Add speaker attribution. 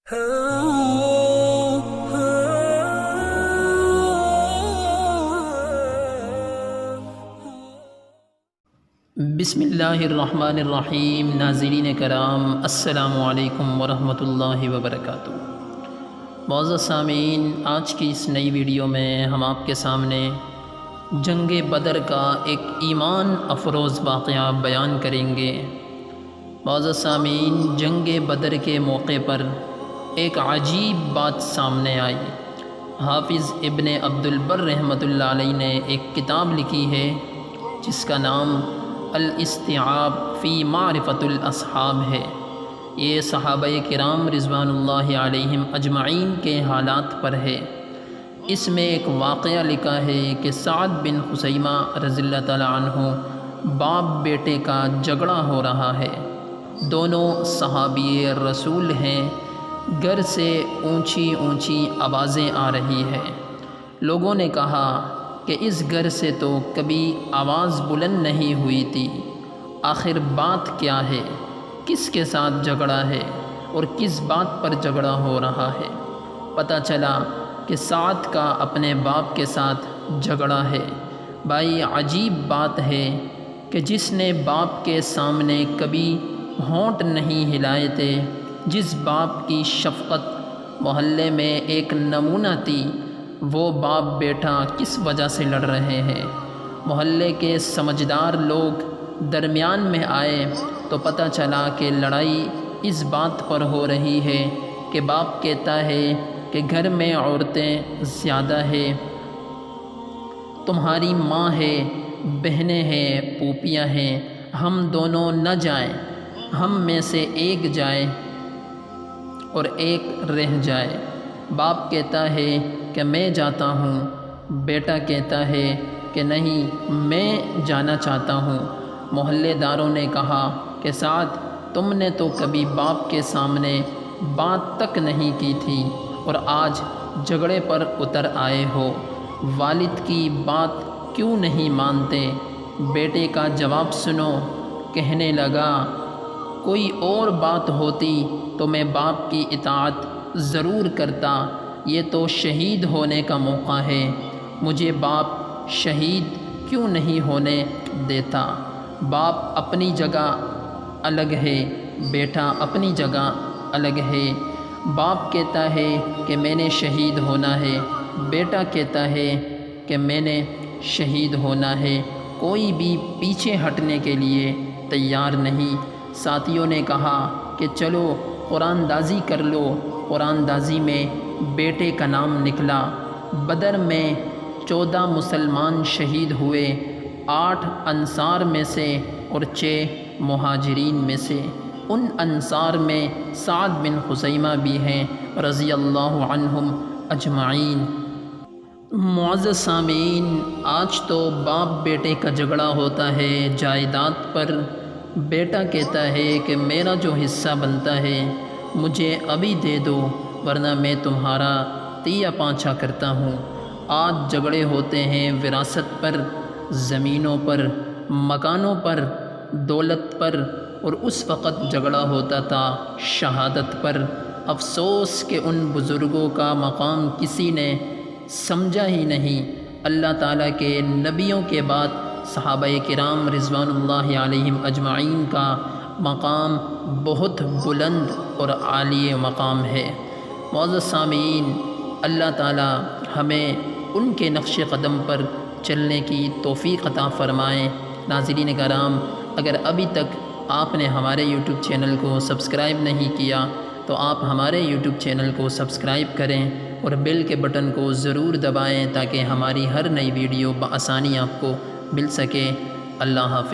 Speaker 1: بسم اللہ الرحمن الرحیم۔ ناظرین کرام، السلام علیکم ورحمۃ اللہ وبرکاتہ۔ معزز سامعین، آج کی اس نئی ویڈیو میں ہم آپ کے سامنے جنگ بدر کا ایک ایمان افروز واقعہ بیان کریں گے۔ معزز سامعین، جنگ بدر کے موقع پر ایک عجیب بات سامنے آئی۔ حافظ ابن عبد البر رحمۃ اللہ علیہ نے ایک کتاب لکھی ہے جس کا نام الاستیعاب فی معرفت الاصحاب ہے۔ یہ صحابہ کرام رضوان اللہ علیہم اجمعین کے حالات پر ہے۔ اس میں ایک واقعہ لکھا ہے کہ سعد بن خثیمہ رضی اللہ تعالیٰ عنہ باپ بیٹے کا جھگڑا ہو رہا ہے۔ دونوں صحابی رسول ہیں۔ گھر سے اونچی اونچی آوازیں آ رہی ہیں۔ لوگوں نے کہا کہ اس گھر سے تو کبھی آواز بلند نہیں ہوئی تھی، آخر بات کیا ہے؟ کس کے ساتھ جھگڑا ہے اور کس بات پر جھگڑا ہو رہا ہے؟ پتہ چلا کہ سعد کا اپنے باپ کے ساتھ جھگڑا ہے۔ بھائی، عجیب بات ہے کہ جس نے باپ کے سامنے کبھی ہونٹ نہیں ہلائے تھے، جس باپ کی شفقت محلے میں ایک نمونہ تھی، وہ باپ بیٹا کس وجہ سے لڑ رہے ہیں؟ محلے کے سمجھدار لوگ درمیان میں آئے تو پتہ چلا کہ لڑائی اس بات پر ہو رہی ہے کہ باپ کہتا ہے کہ گھر میں عورتیں زیادہ ہیں، تمہاری ماں ہے، بہنیں ہیں، پھوپھیاں ہیں، ہم دونوں نہ جائیں، ہم میں سے ایک جائے اور ایک رہ جائے۔ باپ کہتا ہے کہ میں جاتا ہوں، بیٹا کہتا ہے کہ نہیں، میں جانا چاہتا ہوں۔ محلے داروں نے کہا کہ سعد، تم نے تو کبھی باپ کے سامنے بات تک نہیں کی تھی اور آج جھگڑے پر اتر آئے ہو، والد کی بات کیوں نہیں مانتے؟ بیٹے کا جواب سنو۔ کہنے لگا، کوئی اور بات ہوتی تو میں باپ کی اطاعت ضرور کرتا، یہ تو شہید ہونے کا موقع ہے، مجھے باپ شہید کیوں نہیں ہونے دیتا؟ باپ اپنی جگہ الگ ہے، بیٹا اپنی جگہ الگ ہے۔ باپ کہتا ہے کہ میں نے شہید ہونا ہے، بیٹا کہتا ہے کہ میں نے شہید ہونا ہے، کوئی بھی پیچھے ہٹنے کے لیے تیار نہیں۔ ساتھیوں نے کہا کہ چلو قرآن دازی کر لو۔ قرآن دازی میں بیٹے کا نام نکلا۔ بدر میں 14 مسلمان شہید ہوئے، 8 انصار میں سے اور 6 مہاجرین میں سے۔ ان انصار میں سعد بن خثیمہ بھی ہیں رضی اللہ عنہم اجمعین۔ معزز سامعین، آج تو باپ بیٹے کا جھگڑا ہوتا ہے جائیداد پر۔ بیٹا کہتا ہے کہ میرا جو حصہ بنتا ہے مجھے ابھی دے دو، ورنہ میں تمہارا تیا پانچھا کرتا ہوں۔ آج جھگڑے ہوتے ہیں وراثت پر، زمینوں پر، مکانوں پر، دولت پر، اور اس وقت جھگڑا ہوتا تھا شہادت پر۔ افسوس کہ ان بزرگوں کا مقام کسی نے سمجھا ہی نہیں۔ اللہ تعالیٰ کے نبیوں کے بعد صحابہ کرام رضوان اللہ علیہم اجمعین کا مقام بہت بلند اور عالی مقام ہے۔ معزز سامعین، اللہ تعالیٰ ہمیں ان کے نقش قدم پر چلنے کی توفیق عطا فرمائے۔ ناظرین کرام، اگر ابھی تک آپ نے ہمارے یوٹیوب چینل کو سبسکرائب نہیں کیا تو آپ ہمارے یوٹیوب چینل کو سبسکرائب کریں اور بیل کے بٹن کو ضرور دبائیں تاکہ ہماری ہر نئی ویڈیو بآسانی آپ کو مل سکے۔ اللہ حافظ۔